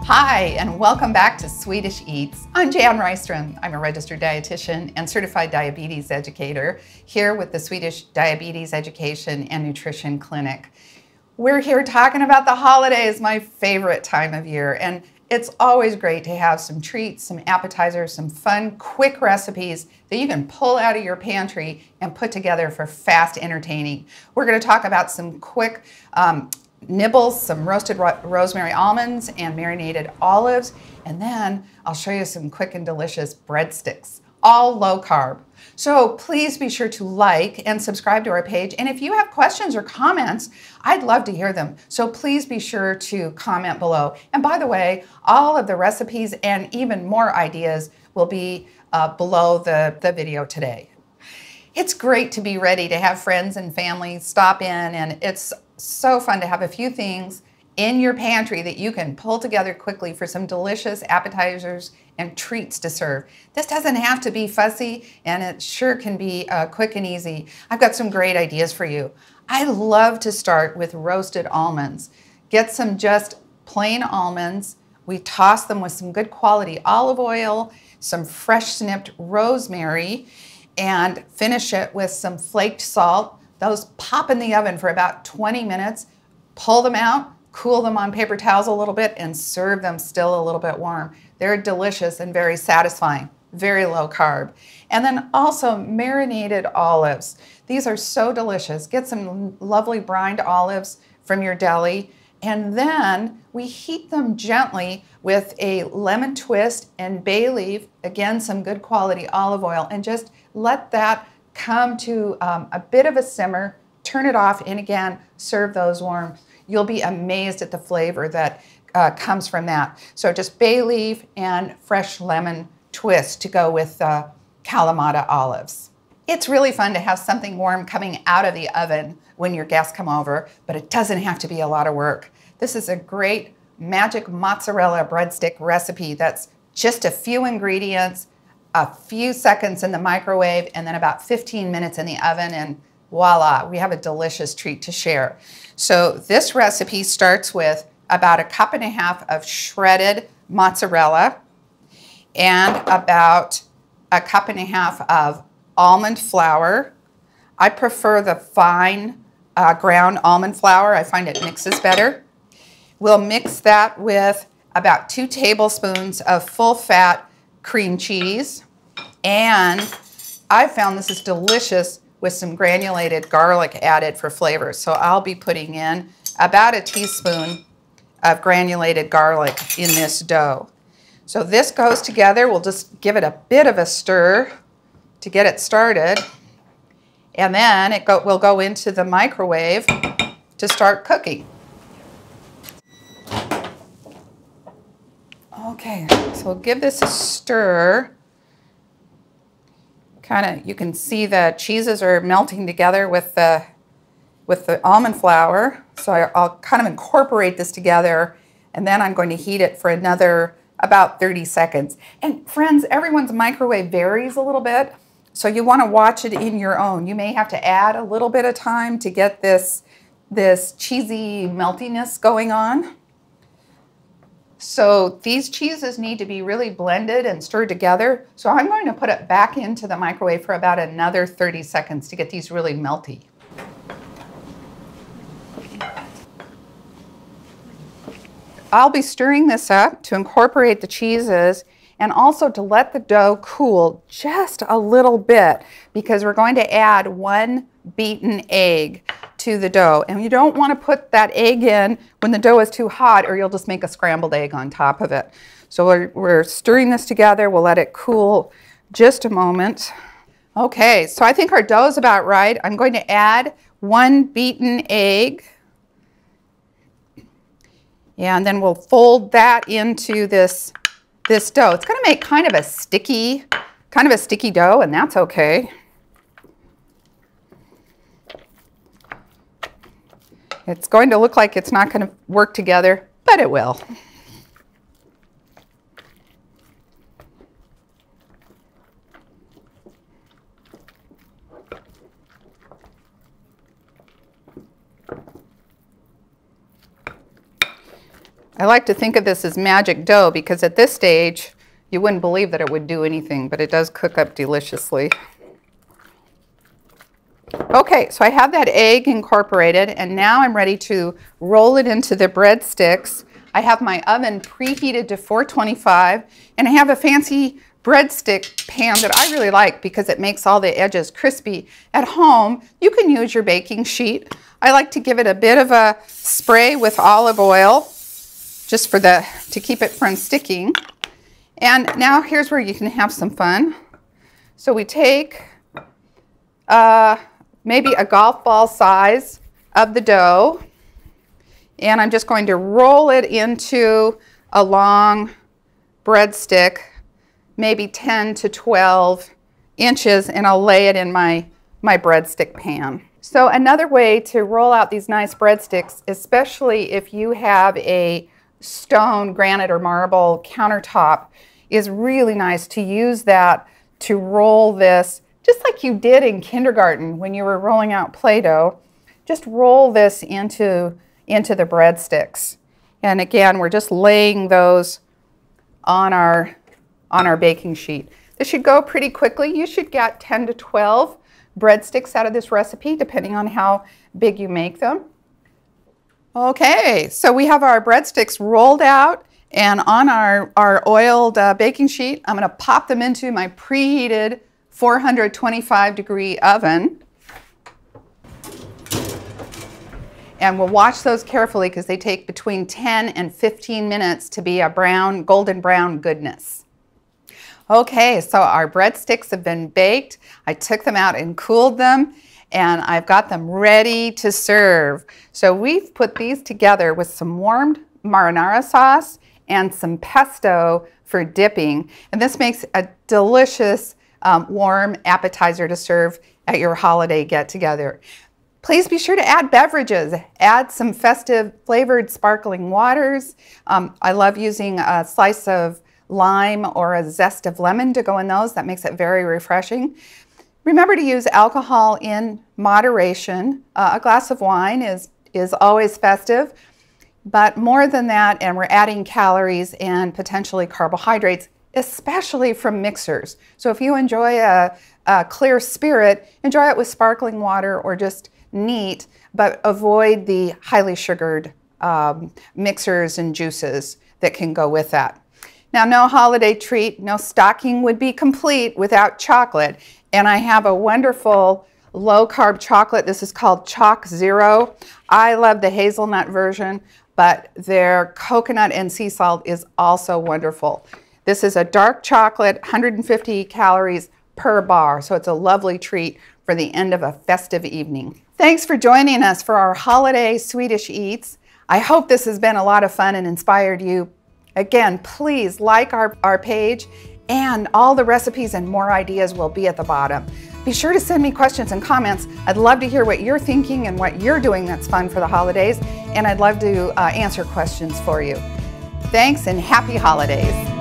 Hi, and welcome back to Swedish Eats. I'm Jan Rystrom. I'm a registered dietitian and certified diabetes educator here with the Swedish Diabetes Education and Nutrition Clinic. We're here talking about the holidays, my favorite time of year, and it's always great to have some treats, some appetizers, some fun, quick recipes that you can pull out of your pantry and put together for fast entertaining. We're going to talk about some quick nibbles, some roasted rosemary almonds and marinated olives, and then I'll show you some quick and delicious breadsticks, all low carb. So please be sure to like and subscribe to our page, and if you have questions or comments, I'd love to hear them. So please be sure to comment below. And by the way, all of the recipes and even more ideas will be below the video today. It's great to be ready to have friends and family stop in, and it's so fun to have a few things in your pantry that you can pull together quickly for some delicious appetizers and treats to serve. This doesn't have to be fussy, and it sure can be quick and easy. I've got some great ideas for you. I love to start with roasted almonds. Get some just plain almonds. We toss them with some good quality olive oil, some fresh snipped rosemary, and finish it with some flaked salt. Those pop in the oven for about 20 minutes. Pull them out, cool them on paper towels a little bit, and serve them still a little bit warm. They're delicious and very satisfying, very low carb. And then also marinated olives. These are so delicious. Get some lovely brined olives from your deli, and then we heat them gently with a lemon twist and bay leaf, again, some good quality olive oil, and just let that come to a bit of a simmer, turn it off, and again, serve those warm. You'll be amazed at the flavor that comes from that. So just bay leaf and fresh lemon twist to go with Kalamata olives. It's really fun to have something warm coming out of the oven when your guests come over, but it doesn't have to be a lot of work. This is a great magic mozzarella breadstick recipe that's just a few ingredients, a few seconds in the microwave, and then about 15 minutes in the oven, and voila, we have a delicious treat to share. So this recipe starts with about 1.5 cups of shredded mozzarella and about 1.5 cups of almond flour. I prefer the fine ground almond flour. I find it mixes better. We'll mix that with about 2 tablespoons of full-fat cream cheese, and I found this is delicious with some granulated garlic added for flavor. So I'll be putting in about 1 teaspoon of granulated garlic in this dough. So this goes together. We'll just give it a bit of a stir to get it started, and then will go into the microwave to start cooking. Okay, so we'll give this a stir. You can see the cheeses are melting together with the almond flour. So I'll kind of incorporate this together, and then I'm going to heat it for another about 30 seconds. And friends, everyone's microwave varies a little bit, so you want to watch it in your own. You may have to add a little bit of time to get this cheesy meltiness going on. So these cheeses need to be really blended and stirred together. So I'm going to put it back into the microwave for about another 30 seconds to get these really melty. I'll be stirring this up to incorporate the cheeses and also to let the dough cool just a little bit, because we're going to add 1 beaten egg to the dough. And you don't want to put that egg in when the dough is too hot, or you'll just make a scrambled egg on top of it. So we're stirring this together. We'll let it cool just a moment. Okay, so I think our dough is about right. I'm going to add 1 beaten egg. Yeah, and then we'll fold that into this dough. It's going to make kind of a sticky dough, and that's okay. It's going to look like it's not going to work together, but it will. I like to think of this as magic dough because at this stage, you wouldn't believe that it would do anything, but it does cook up deliciously. Okay, so I have that egg incorporated, and now I'm ready to roll it into the breadsticks. I have my oven preheated to 425, and I have a fancy breadstick pan that I really like because it makes all the edges crispy. At home, you can use your baking sheet. I like to give it a bit of a spray with olive oil just to keep it from sticking. And now here's where you can have some fun. So we take maybe a golf ball size of the dough, and I'm just going to roll it into a long breadstick, maybe 10 to 12 inches, and I'll lay it in my breadstick pan. So another way to roll out these nice breadsticks, especially if you have a stone, granite, or marble countertop, is really nice to use that to roll this just like you did in kindergarten when you were rolling out Play-Doh. Just roll this into the breadsticks. And again, we're just laying those on our baking sheet. This should go pretty quickly. You should get 10 to 12 breadsticks out of this recipe, depending on how big you make them. Okay, so we have our breadsticks rolled out, and on our oiled baking sheet, I'm going to pop them into my preheated 425-degree oven. And we'll watch those carefully because they take between 10 and 15 minutes to be a brown, golden brown goodness. Okay, so our breadsticks have been baked. I took them out and cooled them, and I've got them ready to serve. So we've put these together with some warmed marinara sauce and some pesto for dipping. And this makes a delicious warm appetizer to serve at your holiday get-together. Please be sure to add beverages. Add some festive flavored sparkling waters. I love using a slice of lime or a zest of lemon to go in those. That makes it very refreshing. Remember to use alcohol in moderation. A glass of wine is always festive, but more than that, and we're adding calories and potentially carbohydrates, especially from mixers. So if you enjoy a clear spirit, enjoy it with sparkling water or just neat, but avoid the highly sugared mixers and juices that can go with that. Now, no holiday treat, no stocking would be complete without chocolate. And I have a wonderful low-carb chocolate. This is called Chalk Zero. I love the hazelnut version, but their coconut and sea salt is also wonderful. This is a dark chocolate, 150 calories per bar, so it's a lovely treat for the end of a festive evening. Thanks for joining us for our holiday Swedish eats. I hope this has been a lot of fun and inspired you. Again, please like our page, and all the recipes and more ideas will be at the bottom. Be sure to send me questions and comments. I'd love to hear what you're thinking and what you're doing that's fun for the holidays, and I'd love to answer questions for you. Thanks and happy holidays.